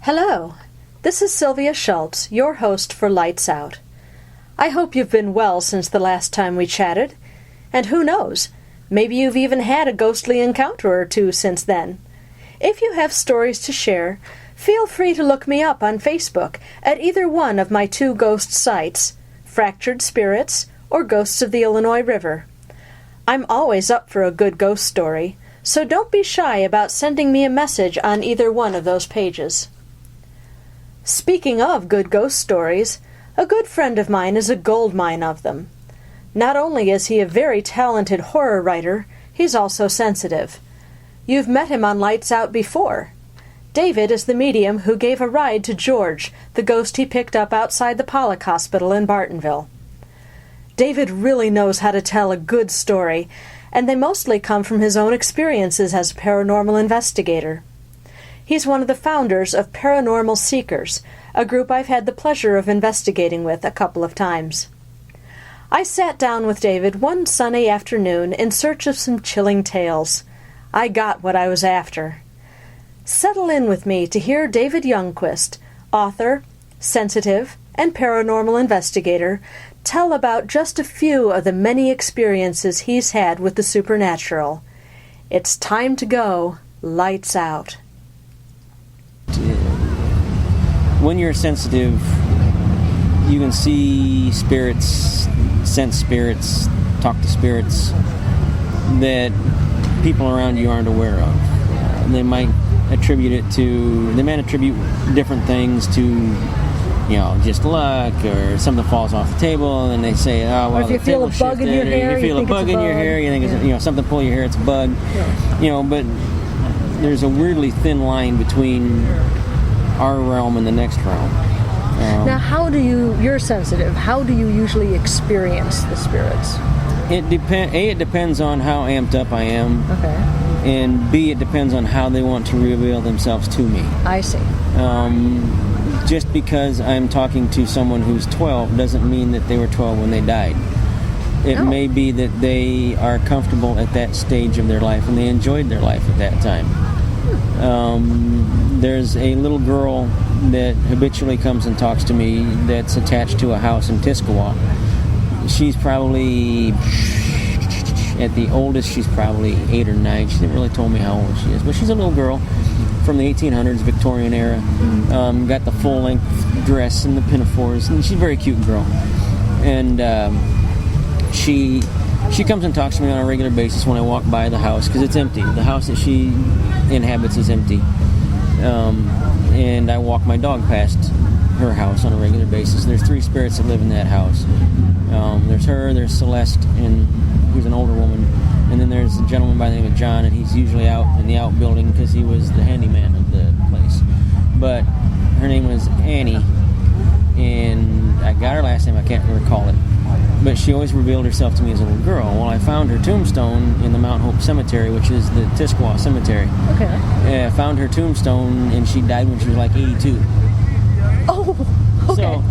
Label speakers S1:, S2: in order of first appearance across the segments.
S1: Hello, this is Sylvia Shults, your host for Lights Out. I hope you've been well since the last time we chatted, and who knows, maybe you've even had a ghostly encounter or two since then. If you have stories to share, feel free to look me up on Facebook at either one of my two ghost sites, Fractured Spirits or Ghosts of the Illinois River. I'm always up for a good ghost story, so don't be shy about sending me a message on either one of those pages. Speaking of good ghost stories, a good friend of mine is a gold mine of them. Not only is he a very talented horror writer, he's also sensitive. You've met him on Lights Out before. David is the medium who gave a ride to George, the ghost he picked up outside the Pollock Hospital in Bartonville. David really knows how to tell a good story, and they mostly come from his own experiences as a paranormal investigator. He's one of the founders of Paranormal Seekers, a group I've had the pleasure of investigating with a couple of times. I sat down with David one sunny afternoon in search of some chilling tales. I got what I was after. Settle in with me to hear David Youngquist, author, sensitive, and paranormal investigator, tell about just a few of the many experiences he's had with the supernatural. It's time to go Lights Out.
S2: When you're sensitive, you can see spirits, sense spirits, talk to spirits that people around you aren't aware of. They might attribute different things to, just luck or something falls off the table, and they say, oh, well,
S1: or if you feel a bug in your hair,
S2: you feel a bug in your hair, you think it's, something pull your hair, it's a bug. Yeah. But there's a weirdly thin line between our realm and the next realm.
S1: Now, you're sensitive, how do you usually experience the spirits?
S2: It depends on how amped up I am.
S1: Okay.
S2: And B, it depends on how they want to reveal themselves to me.
S1: I see.
S2: Just because I'm talking to someone who's 12 doesn't mean that they were 12 when they died. It may be that they are comfortable at that stage of their life and they enjoyed their life at that time. There's a little girl that habitually comes and talks to me that's attached to a house in Tiscawa. She's probably, at the oldest, she's probably 8 or 9. She didn't really tell me how old she is, but she's a little girl from the 1800s, Victorian era. Got the full-length dress and the pinafores, and she's a very cute girl. And she comes and talks to me on a regular basis when I walk by the house, because it's empty. The house that she inhabits is empty. And I walk my dog past her house on a regular basis. There's 3 spirits that live in that house. There's her, there's Celeste, who's an older woman, and then there's a gentleman by the name of John, and he's usually out in the outbuilding because he was the handyman of the place. But her name was Annie, and I got her last name, I can't recall it. But she always revealed herself to me as a little girl. Well, I found her tombstone in the Mount Hope Cemetery, which is the Tiscawa Cemetery.
S1: Okay.
S2: I found her tombstone, and she died when she was like 82.
S1: Oh, okay.
S2: So,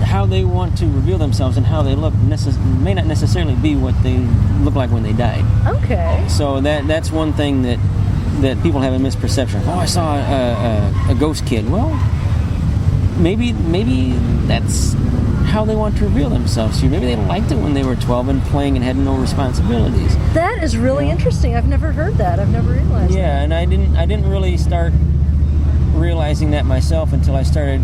S2: how they want to reveal themselves and how they look may not necessarily be what they look like when they died.
S1: Okay.
S2: So that's one thing that people have a misperception. Oh, I saw a ghost kid. Well, maybe that's how they want to reveal themselves to you. Maybe they liked it when they were 12 and playing and had no responsibilities.
S1: That is really interesting. I've never heard that. I've never realized that.
S2: Yeah, and I didn't really start realizing that myself until I started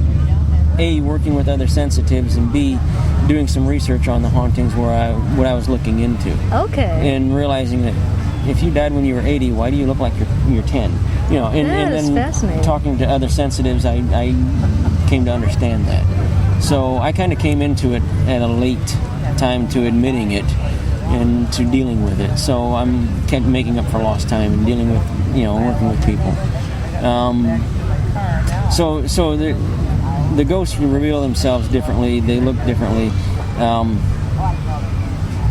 S2: A, working with other sensitives, and B, doing some research on the hauntings what I was looking into.
S1: Okay.
S2: And realizing that if you died when you were 80, why do you look like you're 10? And
S1: then fascinating.
S2: Talking to other sensitives, I came to understand that. So I kind of came into it at a late time to admitting it and to dealing with it. So I'm kept making up for lost time and dealing with, working with people. So the ghosts reveal themselves differently. They look differently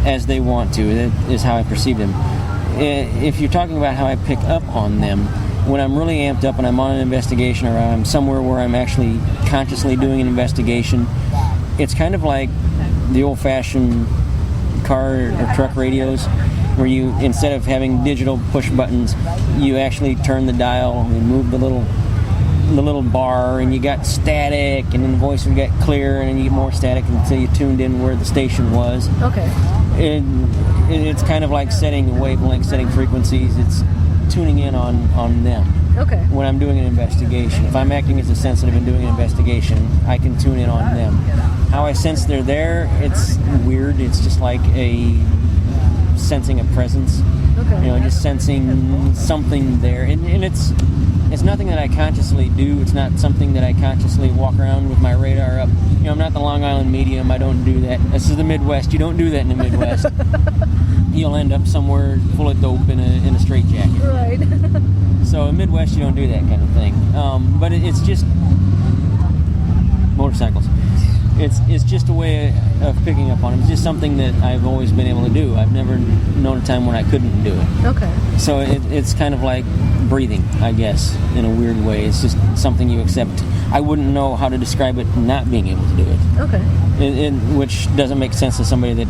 S2: as they want to. That is how I perceive them. If you're talking about how I pick up on them, when I'm really amped up and I'm on an investigation or I'm somewhere where I'm actually consciously doing an investigation, it's kind of like the old-fashioned car or truck radios where you, instead of having digital push buttons, you actually turn the dial and move the little the little bar, and you got static, and then the voice would get clear, and then you get more static until you tuned in where the station was.
S1: Okay.
S2: It's kind of like setting wavelengths, setting frequencies. It's tuning in on them.
S1: Okay.
S2: When I'm doing an investigation, if I'm acting as a sensitive and doing an investigation, I can tune in on them. How I sense they're there, it's weird. It's just like a sensing a presence.
S1: Okay.
S2: Just sensing something there, and it's nothing that I consciously do. It's not something that I consciously walk around with my radar up. I'm not the Long Island medium. I don't do that. This is the Midwest. You don't do that in the Midwest. You'll end up somewhere full of dope in a straitjacket.
S1: Right.
S2: So in Midwest, you don't do that kind of thing. But it's just motorcycles. It's just a way of picking up on them. It's just something that I've always been able to do. I've never known a time when I couldn't do it.
S1: Okay.
S2: So it's kind of like breathing, I guess, in a weird way. It's just something you accept. I wouldn't know how to describe it not being able to do it.
S1: Okay.
S2: Which doesn't make sense to somebody that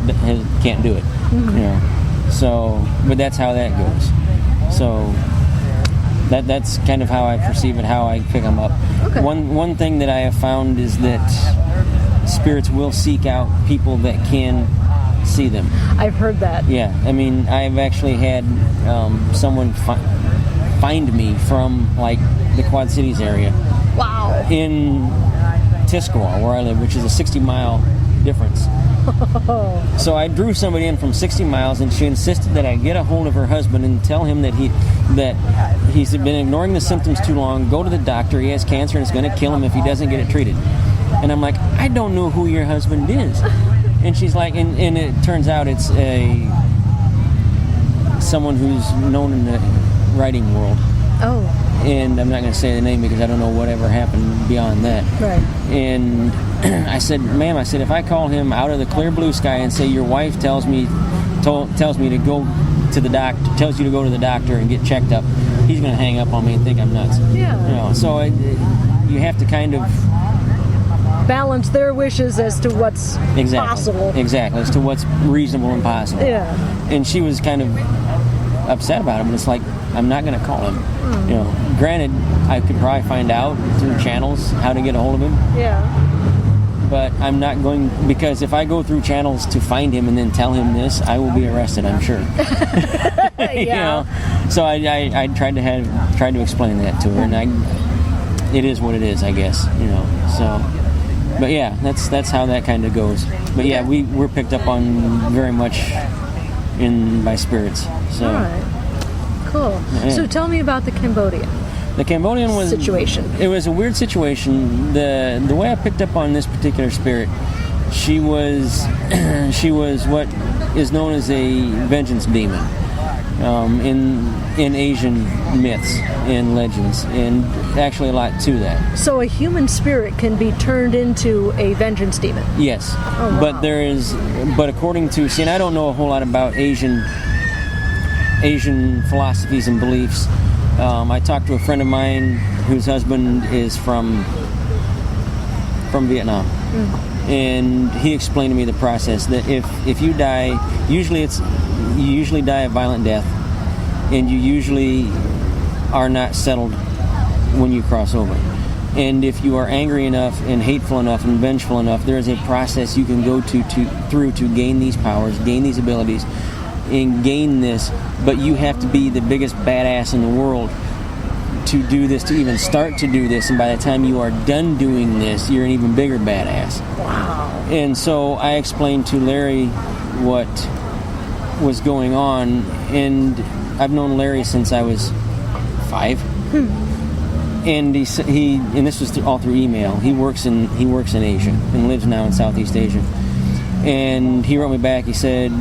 S2: can't do it.
S1: Mm-hmm.
S2: So, but that's how that goes. So that's kind of how I perceive it, how I pick them up.
S1: Okay.
S2: One thing that I have found is that spirits will seek out people that can see them.
S1: I've heard that.
S2: Yeah, I mean, I've actually had someone find me from like the Quad Cities area.
S1: Wow.
S2: In Tiscawah, where I live, which is a 60-mile difference. So I drew somebody in from 60 miles, and she insisted that I get a hold of her husband and tell him that he's been ignoring the symptoms too long. Go to the doctor. He has cancer, and it's going to kill him if he doesn't get it treated. And I'm like, I don't know who your husband is. And she's like, and it turns out it's someone who's known in the writing world.
S1: Oh.
S2: And I'm not going to say the name because I don't know whatever happened beyond that.
S1: Right.
S2: And I said, ma'am, if I call him out of the clear blue sky and say your wife tells me to go to the doctor, tells you to go to the doctor and get checked up, he's going to hang up on me and think I'm nuts.
S1: Yeah.
S2: So you have to kind of
S1: balance their wishes as to what's possible.
S2: Exactly, as to what's reasonable and possible.
S1: Yeah.
S2: And she was kind of upset about it, but it's like, I'm not going to call him. Granted, I could probably find out through channels how to get a hold of him.
S1: Yeah.
S2: But I'm not going, because if I go through channels to find him and then tell him this, I will be arrested, I'm sure.
S1: Yeah.
S2: So I tried to explain that to her, and it is what it is, I guess. So. But yeah, that's how that kind of goes. But yeah, we're picked up on very much by spirits. So.
S1: All right. Cool. Yeah. So tell me about the Cambodian.
S2: The Cambodian
S1: situation.
S2: It was a weird situation. The way I picked up on this particular spirit, she was what is known as a vengeance demon in Asian myths and legends, and actually a lot to that.
S1: So a human spirit can be turned into a vengeance demon.
S2: Yes.
S1: Oh, wow.
S2: But according to, and I don't know a whole lot about Asian philosophies and beliefs. I talked to a friend of mine whose husband is from Vietnam, and he explained to me the process that if you die, you usually die a violent death, and you usually are not settled when you cross over. And if you are angry enough and hateful enough and vengeful enough, there is a process you can go through to gain these powers, gain these abilities, and gain this, but you have to be the biggest badass in the world to do this, to even start to do this, and by the time you are done doing this, you're an even bigger badass.
S1: Wow.
S2: And so I explained to Larry what was going on, and I've known Larry since I was 5. And he and this was all through email. He works in Asia and lives now in Southeast Asia. And he wrote me back. He said,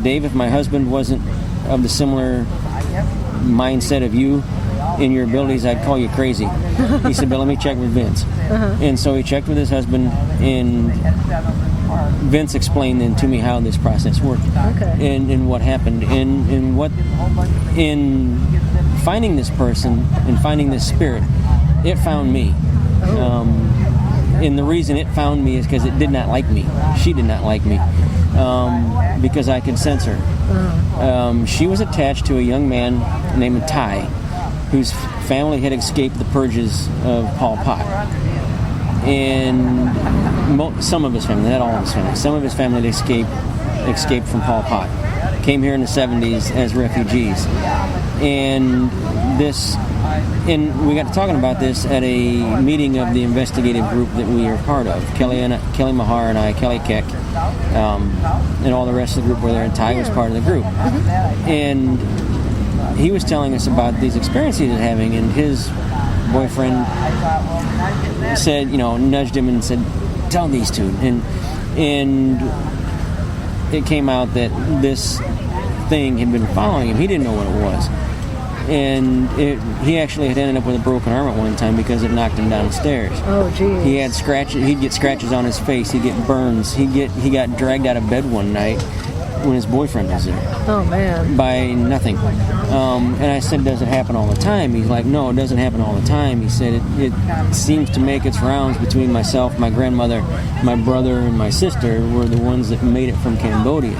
S2: Dave, if my husband wasn't of the similar mindset of you in your abilities, I'd call you crazy. He said, but let me check with Vince. And so he checked with his husband, and Vince explained then to me how this process worked.
S1: Okay.
S2: And what happened. And what in finding this person and finding this spirit, it found me. And the reason it found me is because it did not like me. She did not like me. Because I could sense her. She was attached to a young man named Ty, who's family had escaped the purges of Pol Pot. And some of his family, not all of his family, some of his family had escaped from Pol Pot. Came here in the 70s as refugees. And we got to talking about this at a meeting of the investigative group that we are part of. Kelly Mahar and I, Kelly Keck, and all the rest of the group were there, and Ty was part of the group. And he was telling us about these experiences he was having, and his boyfriend said, nudged him and said, tell these two. And it came out that this thing had been following him. He didn't know what it was. And he actually had ended up with a broken arm at one time because it knocked him down the stairs.
S1: Oh, geez.
S2: He had scratches. He'd get scratches on his face. He'd get burns. He got dragged out of bed one night when his boyfriend was there.
S1: Oh, man.
S2: By nothing. And I said, does it happen all the time? He's like, no, it doesn't happen all the time. He said, it seems to make its rounds between myself, my grandmother, my brother, and my sister were the ones that made it from Cambodia.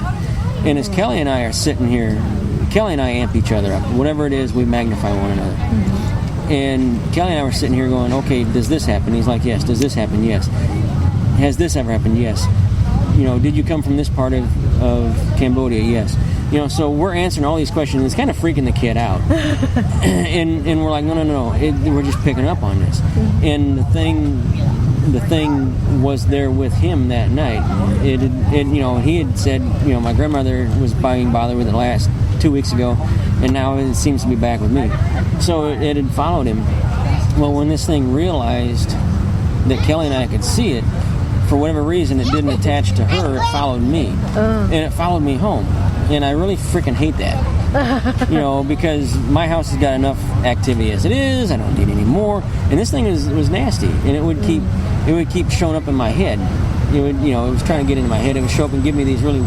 S2: And as Kelly and I are sitting here, Kelly and I amp each other up. Whatever it is, we magnify one another. Mm-hmm. And Kelly and I were sitting here going, okay, does this happen? He's like, yes. Does this happen? Yes. Has this ever happened? Yes. Did you come from this part of Cambodia? Yes. So we're answering all these questions. It's kind of freaking the kid out. and we're like, no. We're just picking up on this. Mm-hmm. And the thing was there with him that night. He had said, my grandmother was being bothered with it last 2 weeks ago, and now it seems to be back with me. So it had followed him. Well, when this thing realized that Kelly and I could see it, for whatever reason, it didn't attach to her. It followed me, and it followed me home. And I really freaking hate that, because my house has got enough activity as it is. I don't need any more. And this thing was nasty, and it would keep showing up in my head. It was trying to get into my head. It would show up and give me these really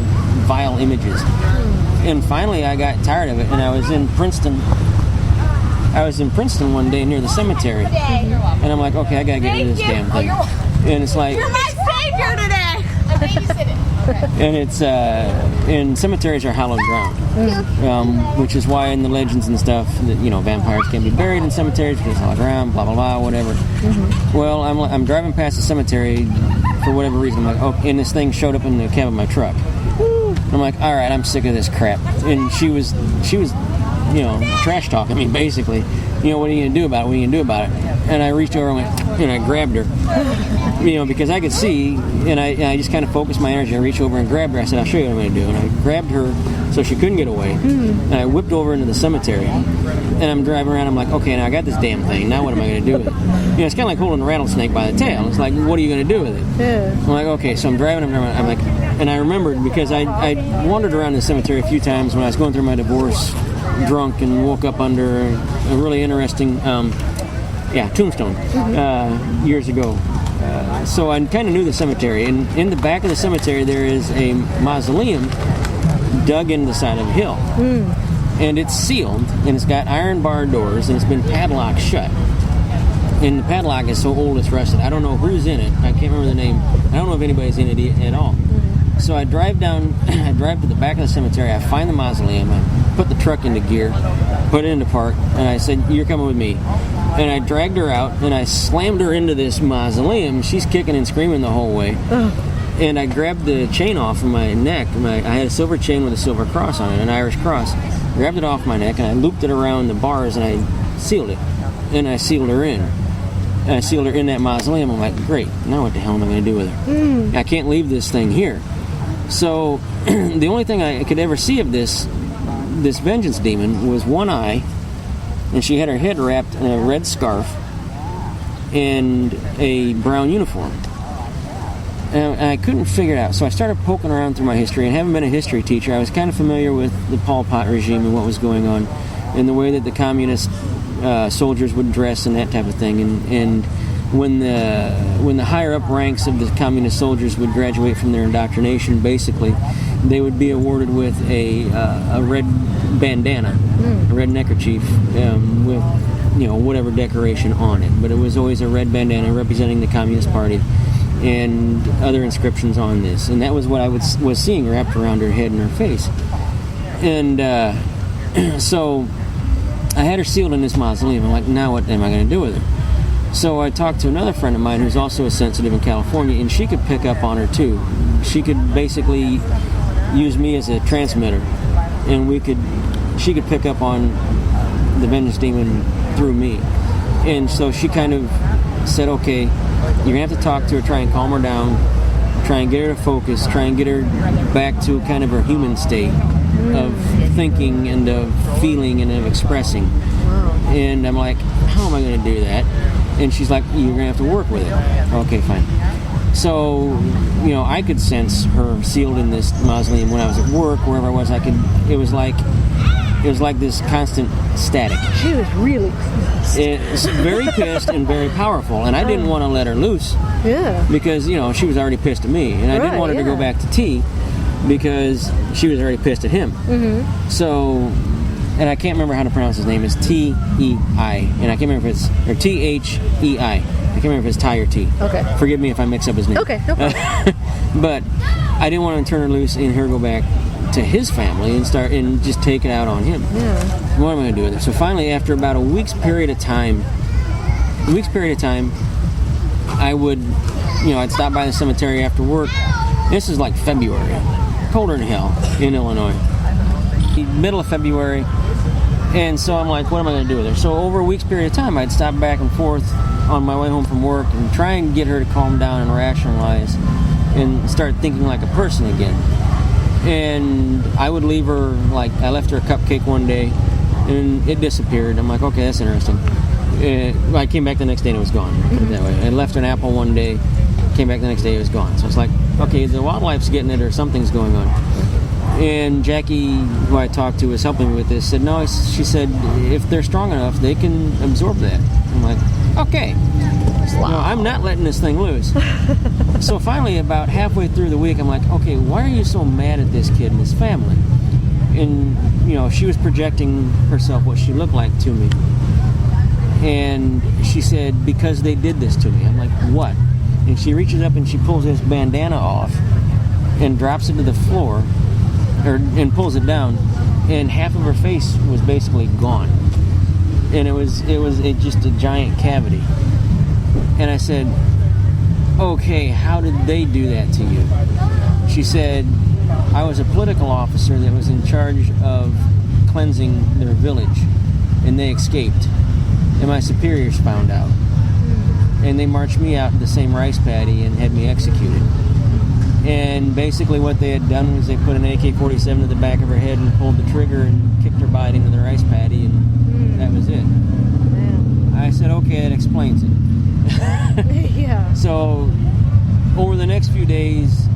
S2: vile images. And finally, I got tired of it, and I was in Princeton one day near the cemetery, and I'm like, okay, I gotta get rid of this damn thing. And it's like,
S3: you're my savior today. I'm babysitting. Okay.
S2: And it's and cemeteries are hallowed ground, which is why in the legends and stuff that vampires can't be buried in cemeteries because it's hallowed ground, blah blah blah, whatever. Mm-hmm. Well, I'm driving past the cemetery for whatever reason. I'm like, oh, and this thing showed up in the cab of my truck. I'm like, all right, I'm sick of this crap. And she was, trash talking me basically. What are you gonna do about it? What are you gonna do about it? And I reached over and I grabbed her, because I could see, and I just kind of focused my energy. I reached over and grabbed her. I said, I'll show you what I'm gonna do. And I grabbed her so she couldn't get away. And I whipped over into the cemetery. And I'm driving around. I'm like, okay, now I got this damn thing. Now what am I gonna do with it? It's kind of like holding a rattlesnake by the tail. It's like, what are you gonna do with it?
S1: Yeah.
S2: I'm like, okay, so I'm driving. I'm like, and I remembered because I wandered around the cemetery a few times when I was going through my divorce, drunk, and woke up under a really interesting tombstone years ago. So I kind of knew the cemetery. And in the back of the cemetery, there is a mausoleum dug into the side of a hill. And it's sealed, and it's got iron bar doors, and it's been padlocked shut. And the padlock is so old it's rusted. I don't know who's in it. I can't remember the name. I don't know if anybody's in it at all. So I drive to the back of the cemetery. I find the mausoleum. I put the truck into gear, put it into park, and I said, you're coming with me. And I dragged her out, and I slammed her into this mausoleum. She's kicking and screaming the whole way. And I grabbed the chain off of my neck. I had a silver chain with a silver cross on it, an Irish cross. Grabbed it off my neck, and I looped it around the bars, and I sealed it. And I sealed her in. And I sealed her in that mausoleum. I'm like, great, now what the hell am I going to do with her? I can't leave this thing here. So the only thing I could ever see of this vengeance demon was one eye, and she had her head wrapped in a red scarf and a brown uniform. And I couldn't figure it out, so I started poking around through my history, and having been a history teacher, I was kind of familiar with the Pol Pot regime and what was going on, and the way that the communist soldiers would dress and that type of thing. And when the higher up ranks of the communist soldiers would graduate from their indoctrination, basically, they would be awarded with a red bandana, a red neckerchief with whatever decoration on it. But it was always a red bandana representing the Communist Party, and other inscriptions on this. And that was what I was seeing wrapped around her head and her face. And so I had her sealed in this mausoleum. I'm like, now what am I going to do with her? So I talked to another friend of mine who's also a sensitive in California, and she could pick up on her too. She could basically use me as a transmitter, and she could pick up on the vengeance demon through me. And so she kind of said, okay, you're going to have to talk to her, try and calm her down, try and get her to focus, try and get her back to kind of her human state of thinking and of feeling and of expressing. And I'm like, how am I going to do that? And she's like, you're going to have to work with it. Okay, fine. So, I could sense her sealed in this mausoleum when I was at work, wherever I was. It was like this constant static.
S1: She was really
S2: It's very pissed and very powerful, and I didn't want to let her loose.
S1: Yeah.
S2: Because, she was already pissed at me, and I didn't want her to go back to T because she was already pissed at him. Mm-hmm. So, and I can't remember how to pronounce his name. It's T-E-I, and I can't remember if it's, or T-H-E-I. I can't remember if it's Ty or T.
S1: Okay.
S2: Forgive me if I mix up his name.
S1: Okay, no problem.
S2: But I didn't want to turn her loose and her go back to his family and just take it out on him.
S1: Yeah.
S2: What am I going to do with her? So finally, after about a week's period of time, I would, I'd stop by the cemetery after work. This is like February, colder than hell in Illinois, middle of February. And so I'm like, what am I going to do with her? So over a week's period of time, I'd stop back and forth on my way home from work and try and get her to calm down and rationalize and start thinking like a person again. And I would leave her, I left her a cupcake one day and it disappeared. I'm like, okay, that's interesting. I came back the next day and it was gone. Put it that way. I left an apple one day, came back the next day, it was gone. So it's like, okay, the wildlife's getting it or something's going on. And Jackie, who I talked to, was helping me with this, said, no, she said, if they're strong enough, they can absorb that. I'm like, okay. Wow. No, I'm not letting this thing loose. So finally, about halfway through the week, I'm like, okay, why are you so mad at this kid and his family? And, she was projecting herself, what she looked like to me. And she said, because they did this to me. I'm like, what? And she reaches up and she pulls this bandana off and drops it to the floor, and pulls it down, and half of her face was basically gone. And it was just a giant cavity. And I said, okay, how did they do that to you? She said, I was a political officer that was in charge of cleansing their village, and they escaped. And my superiors found out. And they marched me out to the same rice paddy and had me executed. And basically what they had done was they put an AK-47 to the back of her head and pulled the trigger and kicked her body into the rice paddy, and that was it. Man. I said, okay, that explains it.
S1: Yeah.
S2: So over the next few days,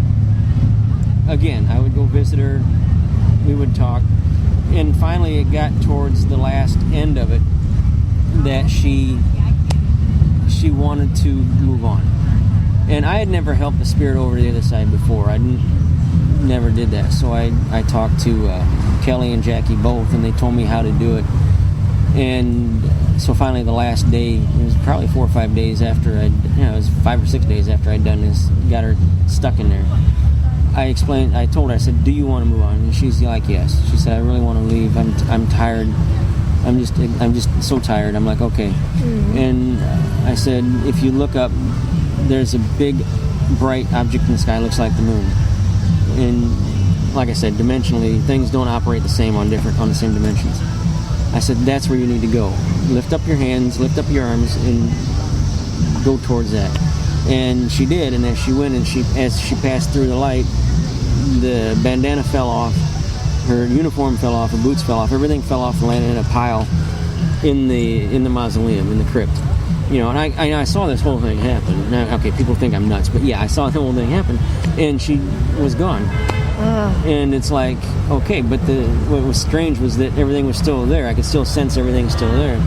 S2: again, I would go visit her, we would talk, and finally it got towards the last end of it that she wanted to move on. And I had never helped the spirit over to the other side before. I never did that. So I talked to Kelly and Jackie both, and they told me how to do it. And so finally the last day, it was probably 4 or 5 days after it was 5 or 6 days after I'd done this, got her stuck in there. I told her, I said, do you want to move on? And she's like, yes. She said, I really want to leave. I'm tired. I'm just so tired. I'm like, okay. Mm-hmm. And I said, if you look up, there's a big, bright object in the sky, looks like the moon. And like I said, dimensionally, things don't operate the same on the same dimensions. I said, that's where you need to go. Lift up your hands, lift up your arms, and go towards that. And she did, and as she went, and as she passed through the light, the bandana fell off, her uniform fell off, her boots fell off, everything fell off and landed in a pile in the mausoleum, in the crypt. And I saw this whole thing happen. Now, okay, people think I'm nuts, but yeah, I saw the whole thing happen, and she was gone. And it's like, okay, but what was strange was that everything was still there. I could still sense everything still there.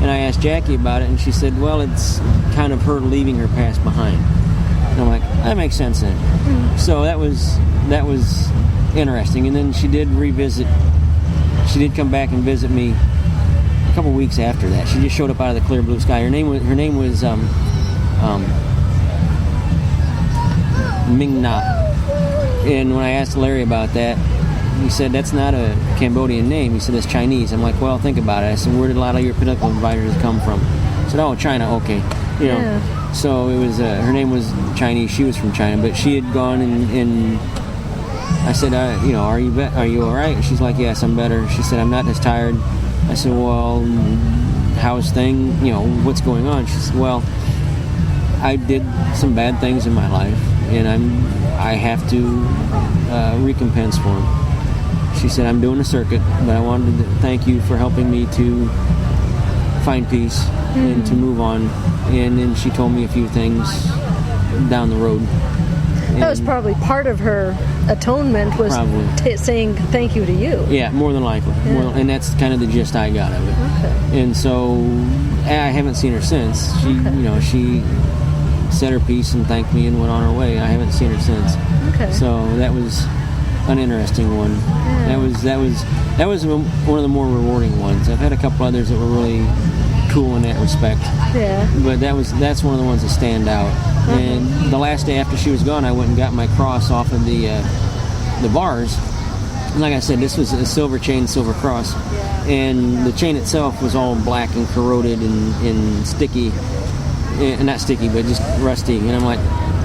S2: And I asked Jackie about it, and she said, well, it's kind of her leaving her past behind. And I'm like, that makes sense then. Mm-hmm. So that was interesting. And then she did come back and visit me a couple weeks after that. She just showed up out of the clear blue sky. Her name was Ming Na. And when I asked Larry about that, He said, that's not a Cambodian name. He said, it's Chinese. I'm like, well, think about it. I said, where did a lot of your pinnacle advisors come from? He said, oh, China, okay. You know,
S1: Yeah.
S2: so it was, her name was Chinese. She was from China, but she had gone and I said, you know, are you all right? She's like, yes, I'm better. She said, I'm not as tired. I said, well, how's thing? You know, what's going on? She said, well, I did some bad things in my life, and I have to recompense for them. She said, I'm doing a circuit, but I wanted to thank you for helping me to find peace and to move on. And then she told me a few things down the road.
S1: That was probably part of her atonement, was saying thank you to you.
S2: Yeah, more than likely.
S1: Yeah.
S2: And that's kind of the gist I got of it.
S1: Okay.
S2: And so I haven't seen her since. She, you know, she said her piece and thanked me and went on her way. I haven't seen her since.
S1: Okay.
S2: So that was an interesting one.
S1: Yeah.
S2: That was one of the more rewarding ones. I've had a couple others that were really cool in that respect.
S1: Yeah.
S2: But that's one of the ones that stand out. And the last day after she was gone, I went and got my cross off of the bars. And like I said, this was a silver chain, silver cross. And the chain itself was all black and corroded and sticky. Not sticky, but just rusty. And I'm like,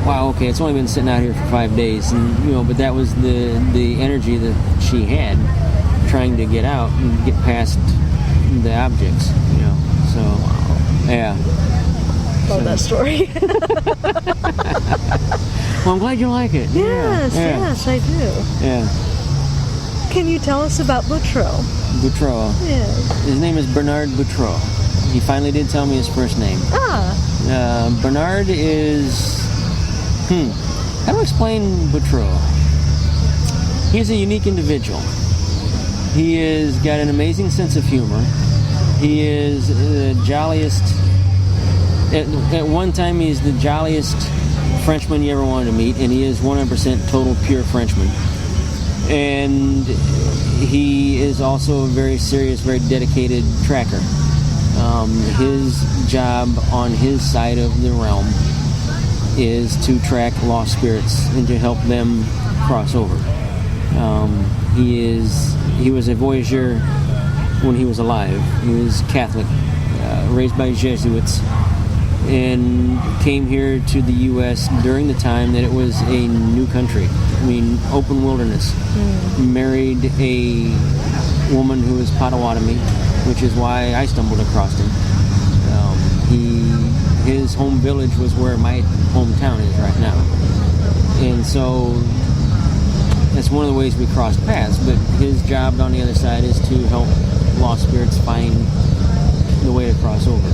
S2: wow, okay, it's only been sitting out here for 5 days. And, you know, but that was the energy that she had trying to get out and get past the objects, you know. So, yeah.
S1: Love that story.
S2: Well, I'm glad you like it.
S1: Yes, I do.
S2: Yeah.
S1: Can you tell us about Boutreau?
S2: Boutreau.
S1: Yeah.
S2: His name is Bernard Boutreau. He finally did tell me his first name. Bernard is... How do I explain Boutreau? He's a unique individual. He has got an amazing sense of humor. He is the jolliest... At one time, he's the jolliest Frenchman you ever wanted to meet, and he is 100% total pure Frenchman. And he is also a very serious, very dedicated tracker. His job on his side of the realm is to track lost spirits and to help them cross over. He was a voyageur when he was alive. He was Catholic, raised by Jesuits, and came here to the U.S. during the time that it was a new country. I mean, open wilderness. Married a woman who was Potawatomi, which is why I stumbled across him. His home village was where my hometown is right now. And so that's one of the ways we crossed paths. But his job on the other side is to help lost spirits find the way to cross over.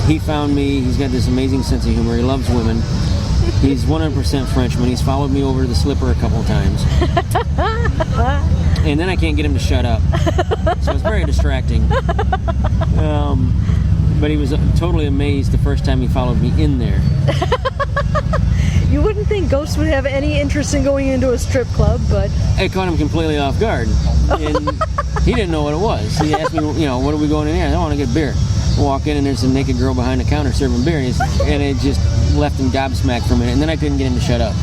S2: He found me. He's got this amazing sense of humor. He loves women. He's 100% Frenchman. He's followed me over the slipper a couple of times. And then I can't get him to shut up. So it's very distracting. But he was totally amazed the first time he followed me in there.
S1: You wouldn't think ghosts would have any interest in going into a strip club, but...
S2: I caught him completely off guard. And he didn't know what it was. He asked me, you know, what are we going in here? I want to get beer. I walk in and there's a naked girl behind the counter serving beer. And it just left him gobsmacked for a minute. And then I couldn't get him to shut up.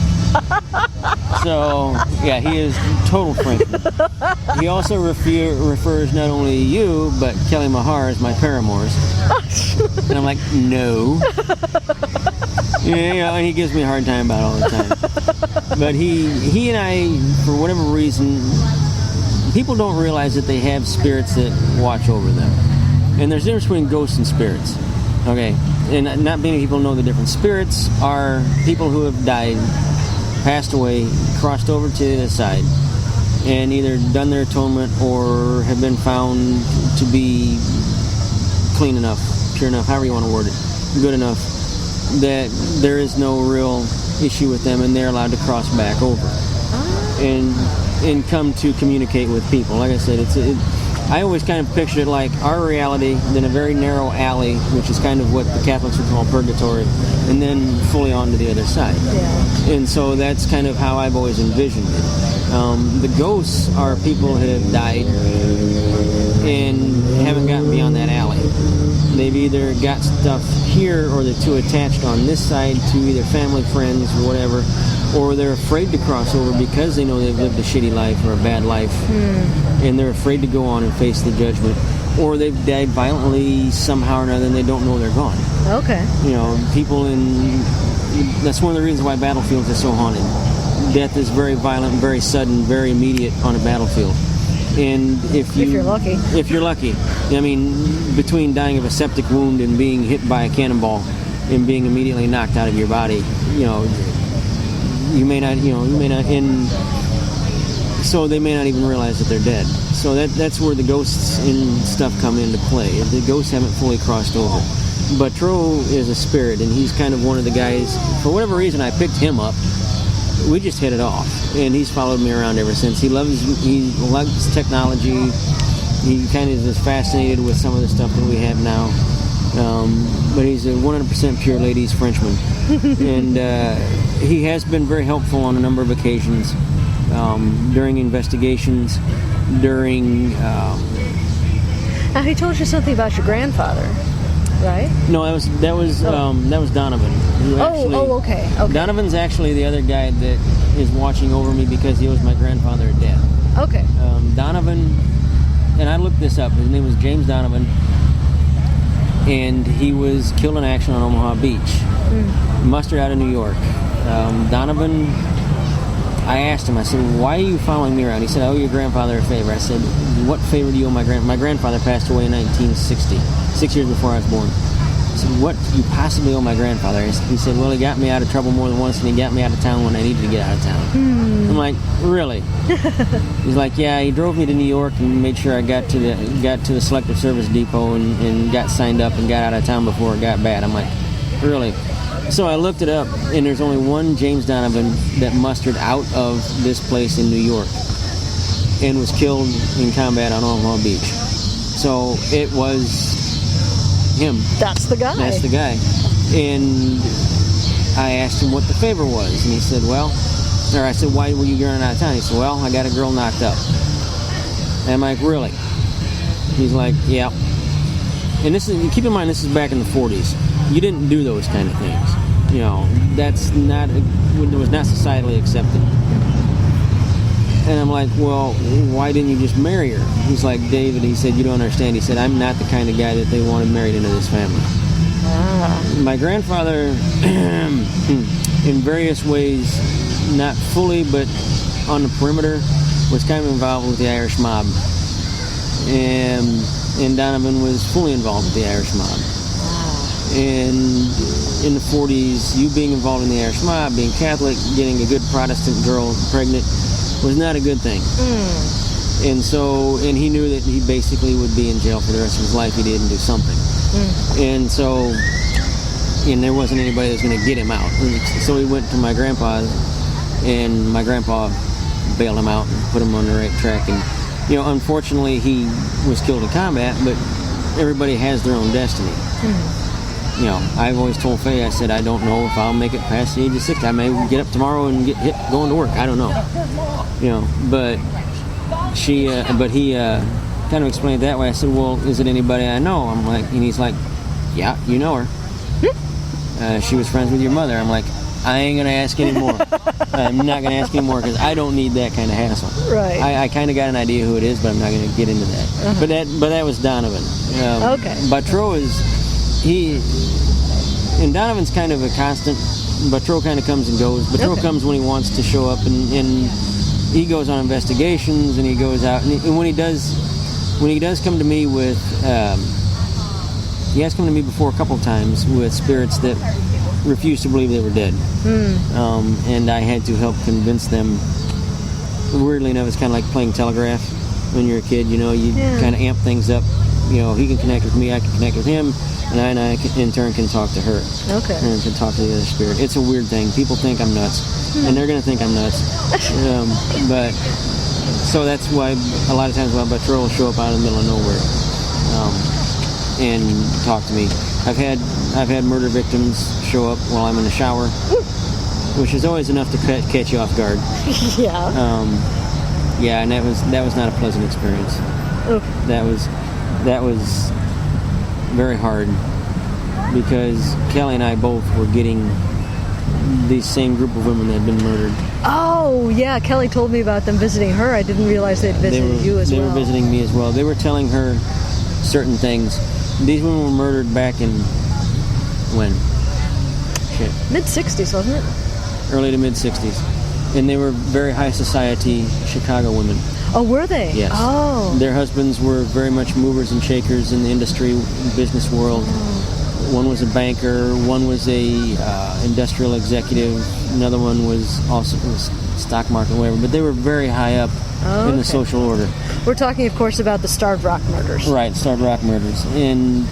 S2: So, yeah, he is total Frenchman. He also refers not only you, but Kelly Mahar as my paramours. And I'm like, no. Yeah, and he gives me a hard time about it all the time. But he and I, for whatever reason, people don't realize that they have spirits that watch over them. And there's a difference between ghosts and spirits. Okay? And not many people know the difference. Spirits are people who have died, passed away, crossed over to the other side, and either done their atonement or have been found to be clean enough, pure enough, however you want to word it, good enough, that there is no real issue with them and they're allowed to cross back over and come to communicate with people. Like I said, I always kind of pictured it like our reality, then a very narrow alley, which is kind of what the Catholics would call purgatory, and then fully on to the other side. Yeah. And so that's kind of how I've always envisioned it. The ghosts are people who have died, and haven't gotten beyond that alley. They've either got stuff here, or they're too attached on this side to either family, friends, or whatever, or they're afraid to cross over because they know they've lived a shitty life or a bad life, and they're afraid to go on and face the judgment, or they've died violently somehow or another and they don't know they're gone.
S1: Okay.
S2: You know, people that's one of the reasons why battlefields are so haunted. Death is very violent, very sudden, very immediate on a battlefield. And if
S1: you're lucky.
S2: If you're lucky. I mean, between dying of a septic wound and being hit by a cannonball and being immediately knocked out of your body, you may not, and so they may not even realize that they're dead. So that's where the ghosts and stuff come into play. The ghosts haven't fully crossed over. But Tro is a spirit, and he's kind of one of the guys, for whatever reason I picked him up. We just hit it off, and he's followed me around ever since. He loves technology. He kind of is fascinated with some of the stuff that we have now. But he's a 100% pure ladies Frenchman. And he has been very helpful on a number of occasions during investigations, during...
S1: Now, he told you something about your grandfather, right?
S2: No, that was Donovan.
S1: Okay.
S2: Donovan's actually the other guy that is watching over me because he owes my grandfather a debt.
S1: Okay.
S2: Donovan, and I looked this up. His name was James Donovan, and he was killed in action on Omaha Beach. Mustered out of New York. Donovan, I asked him. I said, "Why are you following me around?" He said, "I owe your grandfather a favor." I said, "What favor do you owe my grandfather?" My grandfather passed away in 1960, 6 years before I was born. I said, "What do you possibly owe my grandfather?" He said, "Well, he got me out of trouble more than once, and he got me out of town when I needed to get out of town." I'm like, "Really?" He's like, "Yeah, he drove me to New York and made sure I got to the Selective Service Depot and got signed up and got out of town before it got bad." I'm like, "Really?" So I looked it up, and there's only one James Donovan that mustered out of this place in New York and was killed in combat on Omaha Beach. So it was him.
S1: That's the guy.
S2: That's the guy. And I asked him what the favor was, and he said, I said, "Why were you running out of town?" He said, "Well, I got a girl knocked up." And I'm like, "Really?" He's like, "Yeah." And keep in mind, this is back in the 40s. You didn't do those kind of things. That's not, it was not societally accepted. And I'm like, "Well, why didn't you just marry her?" He's like, "David," he said, "you don't understand." He said, "I'm not the kind of guy that they wanted married into this family." My grandfather, in various ways, not fully, but on the perimeter, was kind of involved with the Irish mob. And Donovan was fully involved with the Irish mob. And in the 40s, you being involved in the Irish mob, being Catholic, getting a good Protestant girl pregnant, was not a good thing. And he knew that he basically would be in jail for the rest of his life if he didn't do something. And there wasn't anybody that was going to get him out. So he went to my grandpa's, and my grandpa bailed him out and put him on the right track. And, unfortunately, he was killed in combat, but everybody has their own destiny. I've always told Faye, I said, I don't know if I'll make it past the age of 60. I may get up tomorrow and get hit going to work. I don't know. But he kind of explained it that way. I said, "Well, is it anybody I know?" I'm like, and he's like, "Yeah, you know her. She was friends with your mother." I'm like, "I ain't going to ask anymore. I'm not going to ask anymore because I don't need that kind of hassle."
S1: Right.
S2: I kind of got an idea who it is, but I'm not going to get into that. But that was Donovan.
S1: Okay.
S2: Batro and Donovan's kind of a constant. Batro kind of comes and goes. Batro comes when he wants to show up, and he goes on investigations, and he goes out, and when he does come to me with, he has come to me before a couple times with spirits that refused to believe they were dead. And I had to help convince them. Weirdly enough, it's kind of like playing telegraph when you're a kid. You kind of amp things up. He can connect with me, I can connect with him, and I in turn can talk to her.
S1: Okay.
S2: And can talk to the other spirit. It's a weird thing. People think I'm nuts, and they're going to think I'm nuts. But so that's why a lot of times when Batro will show up out in the middle of nowhere and talk to me. I've had murder victims show up while I'm in the shower, which is always enough to catch you off guard.
S1: Yeah.
S2: And that was not a pleasant experience.
S1: Oof.
S2: That was very hard because Kelly and I both were getting the same group of women that had been murdered.
S1: Oh, yeah, Kelly told me about them visiting her. I didn't realize they'd visited you as well.
S2: They were visiting me as well. They were telling her certain things. These women were murdered back in when? Shit.
S1: Mid-60s, wasn't it?
S2: Early to mid-60s. And they were very high society Chicago women.
S1: Oh, were they?
S2: Yes.
S1: Oh.
S2: Their husbands were very much movers and shakers in the industry, business world. One was a banker, one was a industrial executive, another one was also stock market, whatever. But they were very high up in the social order.
S1: We're talking, of course, about the Starved Rock murders.
S2: Right, Starved Rock murders. And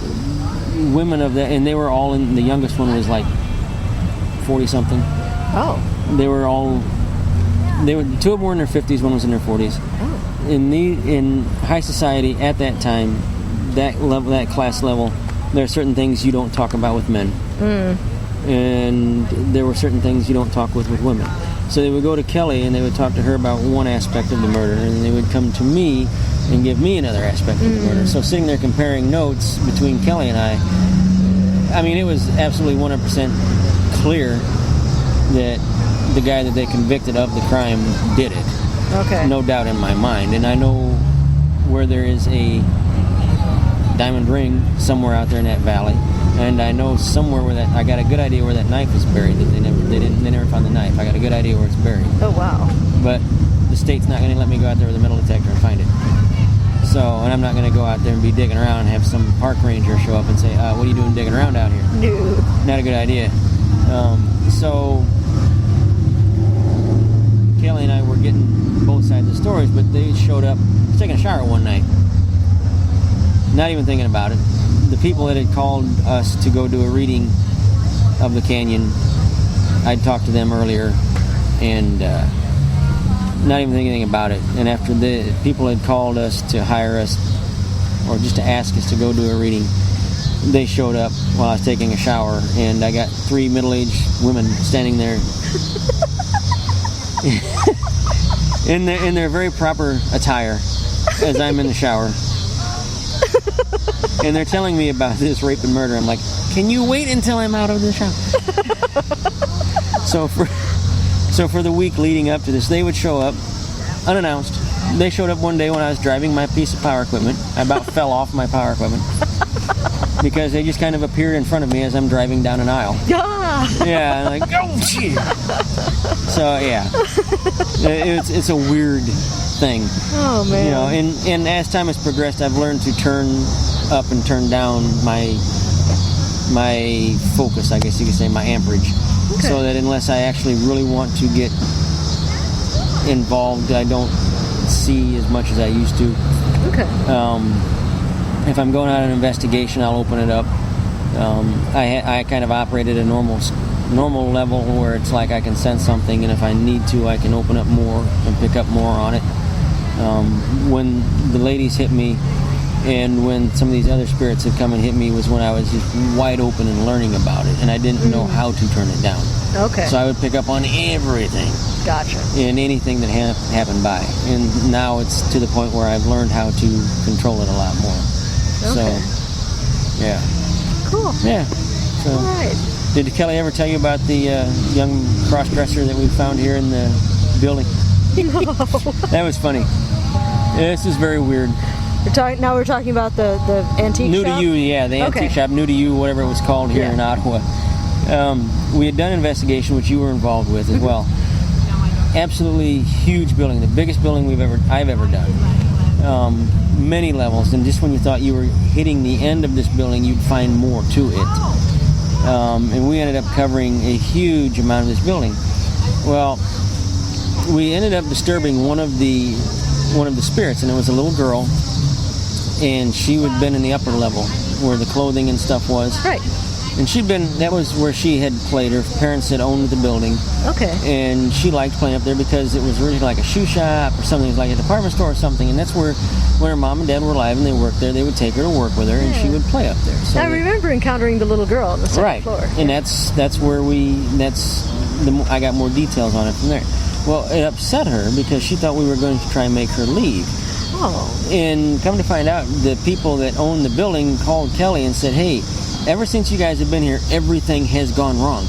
S2: women of that, and they were all in, the youngest one was like 40-something.
S1: Oh.
S2: They were two of them were in their 50s, one was in their 40s.
S1: Oh.
S2: In high society at that time, that class level, there are certain things you don't talk about with men. And there were certain things you don't talk with women. So they would go to Kelly and they would talk to her about one aspect of the murder, and they would come to me and give me another aspect of the murder. So sitting there comparing notes between Kelly and I mean, it was absolutely 100% clear that the guy that they convicted of the crime did it.
S1: Okay.
S2: No doubt in my mind. And I know where there is a diamond ring somewhere out there in that valley, and I know somewhere where I got a good idea where that knife is buried. That they never found the knife. I got a good idea where it's buried.
S1: Oh, wow.
S2: But the state's not going to let me go out there with a metal detector and find it. So, and I'm not going to go out there and be digging around and have some park ranger show up and say, what are you doing digging around out here?
S1: No.
S2: Not a good idea. So Kelly and I were getting both sides of the stories, but they showed up. I was taking a shower one night, not even thinking about it. The people that had called us to go do a reading of the canyon, I'd talked to them earlier, and not even thinking anything about it. And after the people had called us to hire us, or just to ask us to go do a reading, they showed up while I was taking a shower, and I got 3 middle-aged women standing there in their very proper attire as I'm in the shower. And they're telling me about this rape and murder. I'm like, can you wait until I'm out of the shower? So for the week leading up to this, they would show up unannounced. They showed up one day when I was driving my piece of power equipment. I about fell off my power equipment because they just kind of appeared in front of me as I'm driving down an aisle. Yeah, like, oh shit. So yeah, it's a weird thing.
S1: Oh man.
S2: You know, and as time has progressed, I've learned to turn up and turn down my focus, I guess you could say, my amperage, so that unless I actually really want to get involved, I don't see as much as I used to.
S1: Okay.
S2: If I'm going on an investigation, I'll open it up. I kind of operate at a normal level where it's like I can sense something, and if I need to, I can open up more and pick up more on it. When the ladies hit me, and when some of these other spirits had come and hit me, was when I was just wide open and learning about it, and I didn't know how to turn it down.
S1: Okay.
S2: So I would pick up on everything.
S1: Gotcha.
S2: And anything that happened by. And now it's to the point where I've learned how to control it a lot more.
S1: Okay.
S2: So, yeah.
S1: Cool.
S2: Yeah. So,
S1: all right.
S2: Did Kelly ever tell you about the young cross-dresser that we found here in the building?
S1: No.
S2: That was funny. This is very weird.
S1: Now we're talking about the antique
S2: New
S1: shop?
S2: to You, yeah, the antique shop, New to You, whatever it was called here in Ottawa. We had done an investigation, which you were involved with as well. Absolutely huge building, the biggest building I've ever done. Many levels, and just when you thought you were hitting the end of this building, you'd find more to it. And we ended up covering a huge amount of this building. Well, we ended up disturbing one of the spirits, and it was a little girl, and she had been in the upper level where the clothing and stuff was.
S1: Right.
S2: And that was where she had played. Her parents had owned the building.
S1: Okay.
S2: And she liked playing up there because it was originally like a shoe shop or something, like a department store or something. And that's where, when her mom and dad were alive and they worked there, they would take her to work with her, and she would play up there. So
S1: I remember encountering the little girl on the second floor.
S2: And that's where I got more details on it from there. Well, it upset her because she thought we were going to try and make her leave.
S1: Oh.
S2: And come to find out, the people that own the building called Kelly and said, hey, ever since you guys have been here, everything has gone wrong.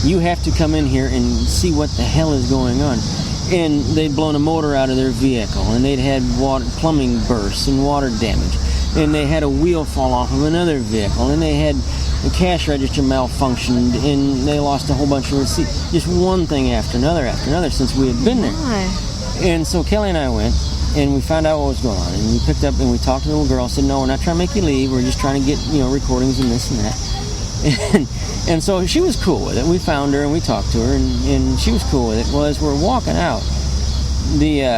S2: You have to come in here and see what the hell is going on. And they'd blown a motor out of their vehicle, and they'd had plumbing bursts and water damage. And they had a wheel fall off of another vehicle, and they had the cash register malfunctioned, and they lost a whole bunch of receipts. Just one thing after another since we had been there. And so Kelly and I went, and we found out what was going on. And we picked up and we talked to the little girl, said, no, we're not trying to make you leave. We're just trying to get, recordings and this and that. And so she was cool with it. We found her and we talked to her, and she was cool with it. Well, as we're walking out, the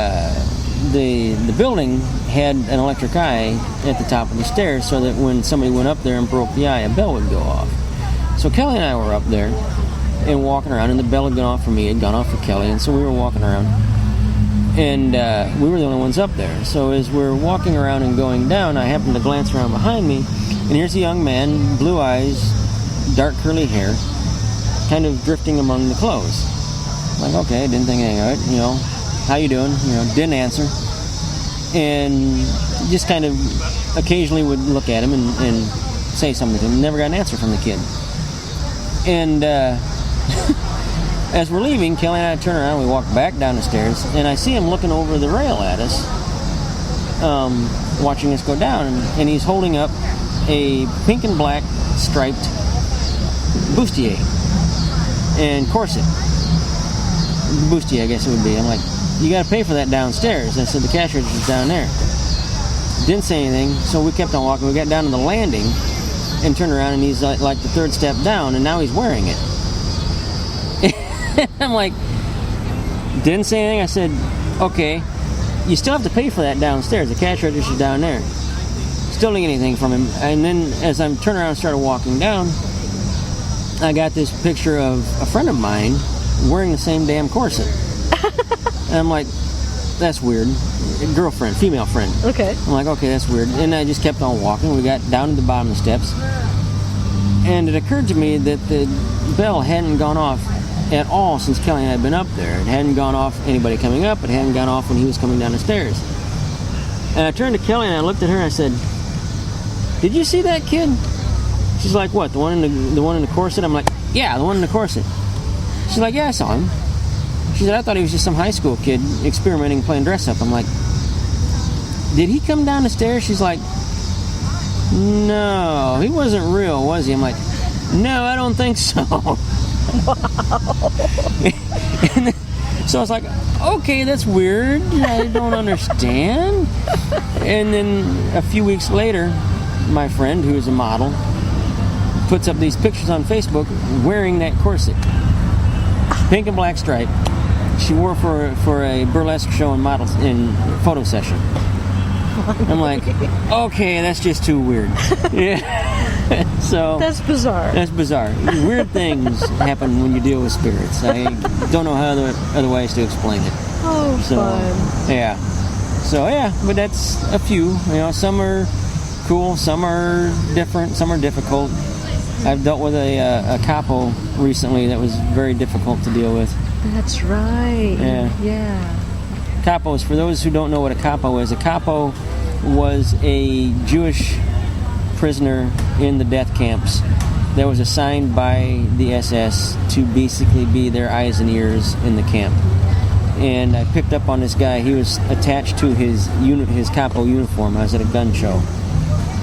S2: building had an electric eye at the top of the stairs, so that when somebody went up there and broke the eye, a bell would go off. So Kelly and I were up there and walking around, and the bell had gone off for me, it had gone off for Kelly, and so we were walking around. And we were the only ones up there. So as we're walking around and going down, I happened to glance around behind me, and here's a young man, blue eyes, dark curly hair, kind of drifting among the clothes. I'm like, okay, didn't think anything of it, how you doing? Didn't answer. And just kind of occasionally would look at him and say something to him. Never got an answer from the kid. And as we're leaving, Kelly and I turn around, we walk back down the stairs, and I see him looking over the rail at us, watching us go down, and he's holding up a pink and black striped bustier and corset. Bustier, I guess it would be. I'm like, you got to pay for that downstairs. I said, the cash register's down there. Didn't say anything, so we kept on walking. We got down to the landing and turned around, and he's like the third step down, and now he's wearing it. I'm like, didn't say anything. I said, okay, you still have to pay for that downstairs. The cash register's down there. Still didn't get anything from him. And then as I'm turning around and started walking down, I got this picture of a friend of mine wearing the same damn corset. And I'm like, that's weird. Girlfriend, female friend.
S1: Okay.
S2: I'm like, okay, that's weird. And I just kept on walking. We got down to the bottom of the steps. And it occurred to me that the bell hadn't gone off at all since Kelly and I had been up there. It hadn't gone off anybody coming up. It hadn't gone off when he was coming down the stairs. And I turned to Kelly and I looked at her and I said, did you see that kid? She's like, what, the one in the corset? I'm like, yeah, the one in the corset. She's like, yeah, I saw him. She said, I thought he was just some high school kid experimenting, playing dress up. I'm like, did he come down the stairs? She's like, no, he wasn't real, was he? I'm like, no, I don't think so. Wow. And then, so I was like, okay, that's weird. I don't understand. And then a few weeks later, my friend, who is a model, puts up these pictures on Facebook wearing that corset. Pink and black stripe. She wore for a burlesque show and model in photo session. I'm like, okay, that's just too weird. Yeah. So
S1: that's bizarre.
S2: That's bizarre. Weird things happen when you deal with spirits. I don't know how other ways to explain it.
S1: Oh,
S2: so,
S1: fun.
S2: Yeah. So yeah, but that's a few. Some are cool, some are different, some are difficult. I've dealt with a capo recently that was very difficult to deal with.
S1: That's right.
S2: Yeah. Capos, for those who don't know what a capo is, a capo was a Jewish prisoner in the death camps that was assigned by the SS to basically be their eyes and ears in the camp. And I picked up on this guy. He was attached to his capo uniform. I was at a gun show.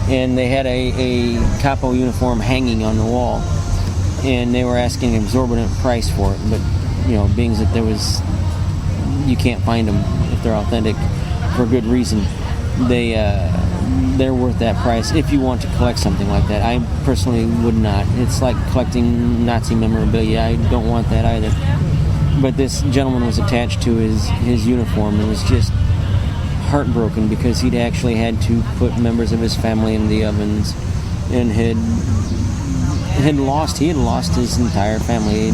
S2: And they had a capo uniform hanging on the wall. And they were asking an exorbitant price for it. But, being that you can't find them if they're authentic for good reason. They're worth that price if you want to collect something like that. I personally would not. It's like collecting Nazi memorabilia. I don't want that either. But this gentleman was attached to his uniform and was just heartbroken because he'd actually had to put members of his family in the ovens and he had lost his entire family.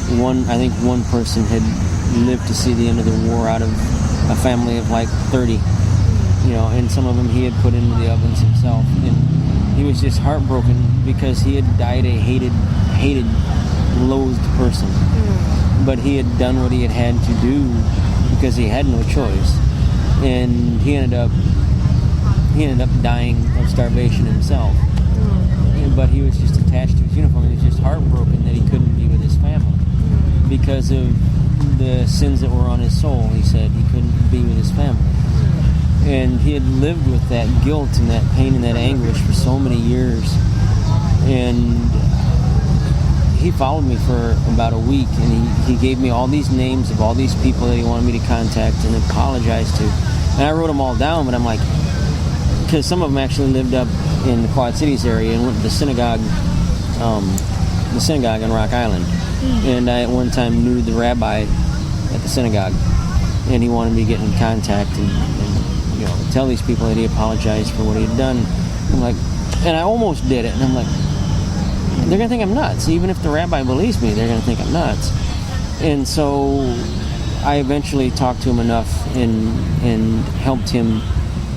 S2: I think one person had lived to see the end of the war out of a family of like 30, and some of them he had put into the ovens himself, and he was just heartbroken because he had died a hated, loathed person. But he had done what he had to do because he had no choice. and he ended up dying of starvation himself. But he was just attached to his uniform. He was just heartbroken that he couldn't be with his family because of the sins that were on his soul. He said he couldn't be with his family. And he had lived with that guilt and that pain and that anguish for so many years. And he followed me for about a week, and he gave me all these names of all these people that he wanted me to contact and apologize to. And I wrote them all down, but I'm like, because some of them actually lived up in the Quad Cities area and went to the synagogue on Rock Island. And I at one time knew the rabbi at the synagogue, and he wanted me to get in contact and tell these people that he apologized for what he had done. I'm like, and I almost did it, and I'm like, they're going to think I'm nuts. Even if the rabbi believes me, they're going to think I'm nuts. And so I eventually talked to him enough and helped him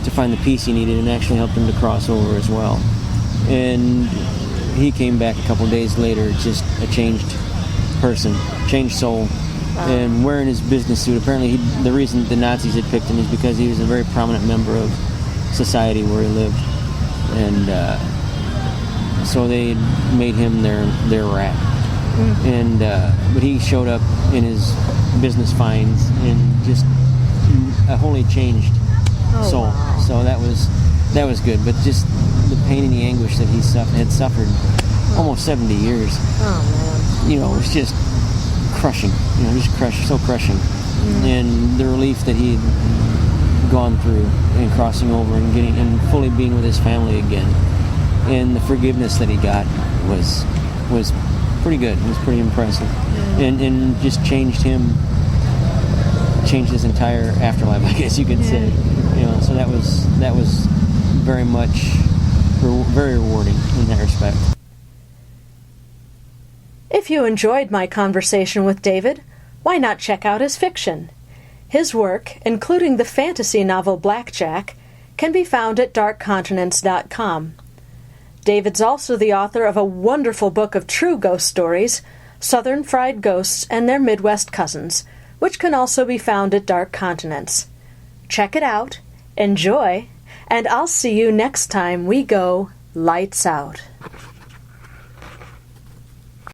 S2: to find the peace he needed, and actually helped him to cross over as well. And he came back a couple days later, just a changed person, changed soul, and wearing his business suit. Apparently the reason the Nazis had picked him is because he was a very prominent member of society where he lived, and so they made him their rat. And but he showed up in his business finds and just a wholly changed soul.
S1: Wow.
S2: So that was good. But just the pain and the anguish that he had suffered almost 70 years.
S1: Oh man.
S2: It was just crushing. So crushing. And the relief that he'd gone through and crossing over and getting and fully being with his family again, and the forgiveness that he got was pretty good. It was pretty impressive, and just changed his entire afterlife, I guess you could say. So that was very much very rewarding in that respect.
S1: If you enjoyed my conversation with David, why not check out his fiction? His work, including the fantasy novel Blackjack, can be found at darkcontinents.com. David's also the author of a wonderful book of true ghost stories, Southern Fried Ghosts and Their Midwest Cousins, which can also be found at Dark Continents. Check it out, enjoy, and I'll see you next time we go Lights Out.